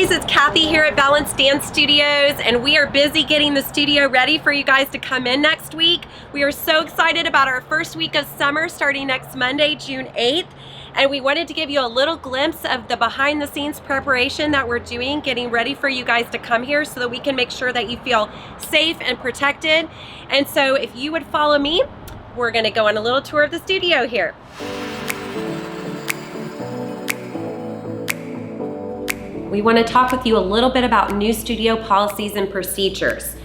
guys, it's Kathy here at Balanced Dance Studios, and we are busy getting the studio ready for you guys to come in next week. We are so excited about our first week of summer starting next Monday, June 8th. And we wanted to give you a little glimpse of the behind the scenes preparation that we're doing, getting ready for you guys to come here so that we can make sure that you feel safe and protected. And so if you would follow me, we're gonna go on a little tour of the studio here. We want to talk with you a little bit about new studio policies and procedures.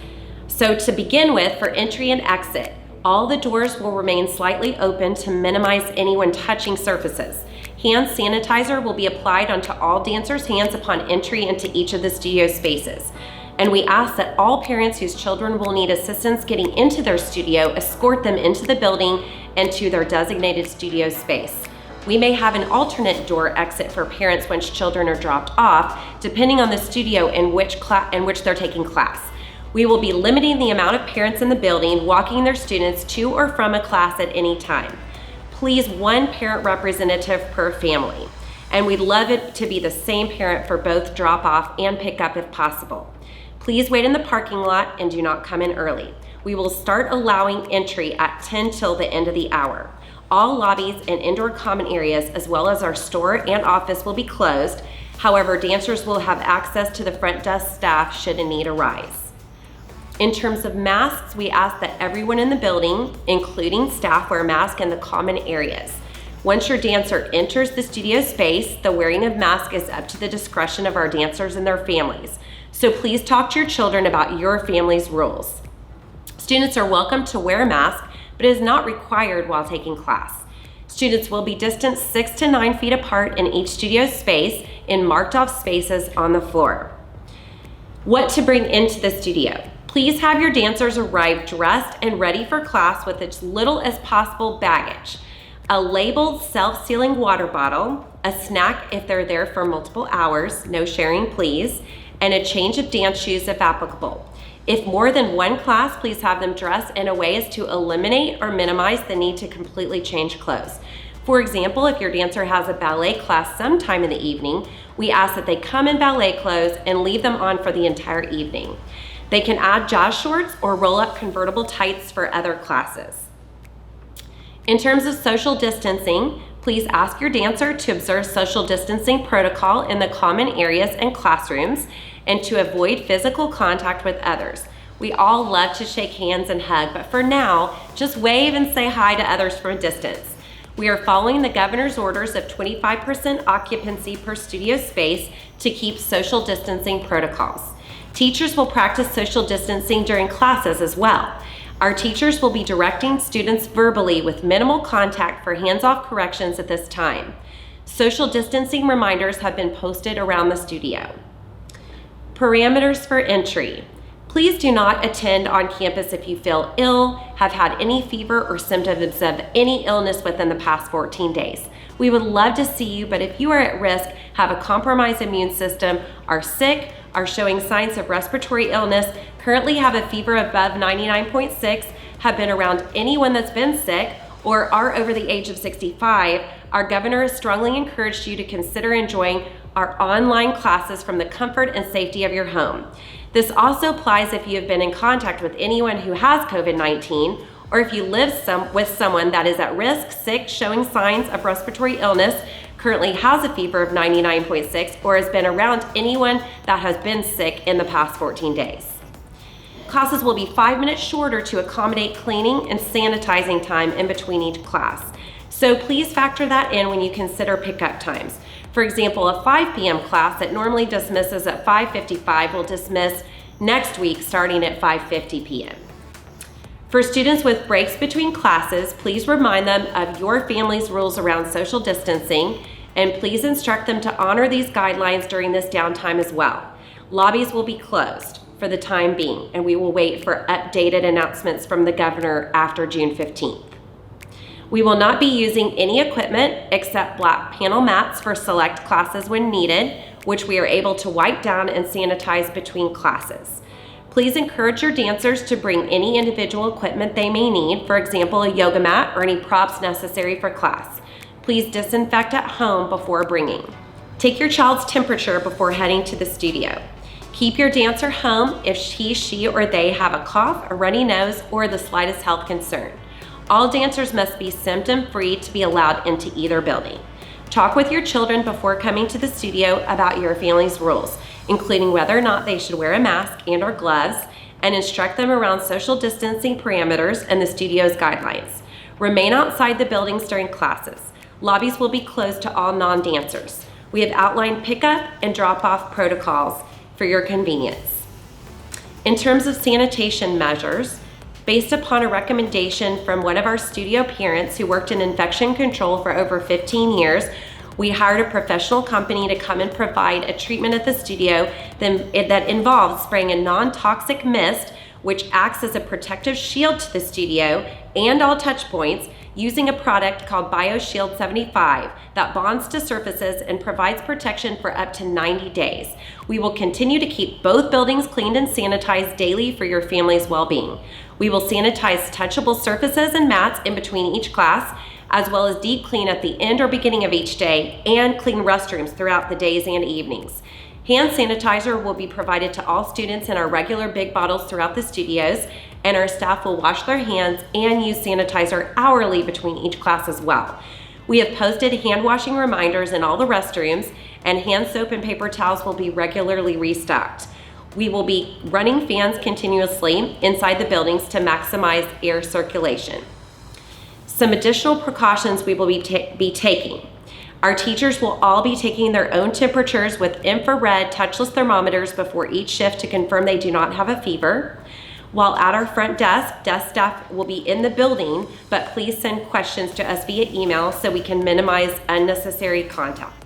So to begin with, for entry and exit, all the doors will remain slightly open to minimize anyone touching surfaces. Hand sanitizer will be applied onto all dancers' hands upon entry into each of the studio spaces. And we ask that all parents whose children will need assistance getting into their studio escort them into the building and to their designated studio space. We may have an alternate door exit for parents once children are dropped off, depending on the studio in which they're taking class. We will be limiting the amount of parents in the building walking their students to or from a class at any time. Please, one parent representative per family. And we'd love it to be the same parent for both drop off and pick up if possible. Please wait in the parking lot and do not come in early. We will start allowing entry at 10 till the end of the hour. All lobbies and indoor common areas, as well as our store and office, will be closed. However, dancers will have access to the front desk staff should a need arise. In terms of masks, we ask that everyone in the building, including staff, wear masks in the common areas. Once your dancer enters the studio space, the wearing of masks is up to the discretion of our dancers and their families. So please talk to your children about your family's rules. Students are welcome to wear a mask, but it is not required while taking class. Students will be distanced 6 to 9 feet apart in each studio space in marked off spaces on the floor. What to bring into the studio? Please have your dancers arrive dressed and ready for class with as little as possible baggage. A labeled self-sealing water bottle, a snack if they're there for multiple hours, no sharing please, and a change of dance shoes if applicable. If more than one class, please have them dressed in a way as to eliminate or minimize the need to completely change clothes. For example, if your dancer has a ballet class sometime in the evening, we ask that they come in ballet clothes and leave them on for the entire evening. They can add jazz shorts or roll up convertible tights for other classes. In terms of social distancing, please ask your dancer to observe social distancing protocol in the common areas and classrooms and to avoid physical contact with others. We all love to shake hands and hug, but for now, just wave and say hi to others from a distance. We are following the governor's orders of 25% occupancy per studio space to keep social distancing protocols. Teachers will practice social distancing during classes as well. Our teachers will be directing students verbally with minimal contact for hands-off corrections at this time. Social distancing reminders have been posted around the studio. Parameters for entry. Please do not attend on campus if you feel ill, have had any fever or symptoms of any illness within the past 14 days. We would love to see you, but if you are at risk, have a compromised immune system, are sick, are showing signs of respiratory illness, currently have a fever above 99.6, have been around anyone that's been sick, or are over the age of 65, our governor has strongly encouraged you to consider enjoying our online classes from the comfort and safety of your home. This also applies if you have been in contact with anyone who has COVID-19, or if you live with someone that is at risk, sick, showing signs of respiratory illness, currently has a fever of 99.6, or has been around anyone that has been sick in the past 14 days. Classes will be 5 minutes shorter to accommodate cleaning and sanitizing time in between each class. So please factor that in when you consider pickup times. For example, a 5 p.m. class that normally dismisses at 5:55 will dismiss next week starting at 5:50 p.m. For students with breaks between classes, please remind them of your family's rules around social distancing, and please instruct them to honor these guidelines during this downtime as well. Lobbies will be closed for the time being, and we will wait for updated announcements from the governor after June 15th. We will not be using any equipment except black panel mats for select classes when needed, which we are able to wipe down and sanitize between classes. Please encourage your dancers to bring any individual equipment they may need, for example, a yoga mat or any props necessary for class. Please disinfect at home before bringing. Take your child's temperature before heading to the studio. Keep your dancer home if he, she, or they have a cough, a runny nose, or the slightest health concern. All dancers must be symptom-free to be allowed into either building. Talk with your children before coming to the studio about your family's rules, including whether or not they should wear a mask and/or gloves, and instruct them around social distancing parameters and the studio's guidelines. Remain outside the buildings during classes. Lobbies will be closed to all non-dancers. We have outlined pickup and drop-off protocols for your convenience. In terms of sanitation measures, based upon a recommendation from one of our studio parents who worked in infection control for over 15 years, we hired a professional company to come and provide a treatment at the studio that involves spraying a non-toxic mist, which acts as a protective shield to the studio and all touch points, using a product called BioShield 75 that bonds to surfaces and provides protection for up to 90 days. We will continue to keep both buildings cleaned and sanitized daily for your family's well-being. We will sanitize touchable surfaces and mats in between each class, as well as deep clean at the end or beginning of each day, and clean restrooms throughout the days and evenings. Hand sanitizer will be provided to all students in our regular big bottles throughout the studios, and our staff will wash their hands and use sanitizer hourly between each class as well. We have posted hand washing reminders in all the restrooms, and hand soap and paper towels will be regularly restocked. We will be running fans continuously inside the buildings to maximize air circulation. Some additional precautions we will be taking. Our teachers will all be taking their own temperatures with infrared touchless thermometers before each shift to confirm they do not have a fever. While at our front desk staff will be in the building, but please send questions to us via email so we can minimize unnecessary contact.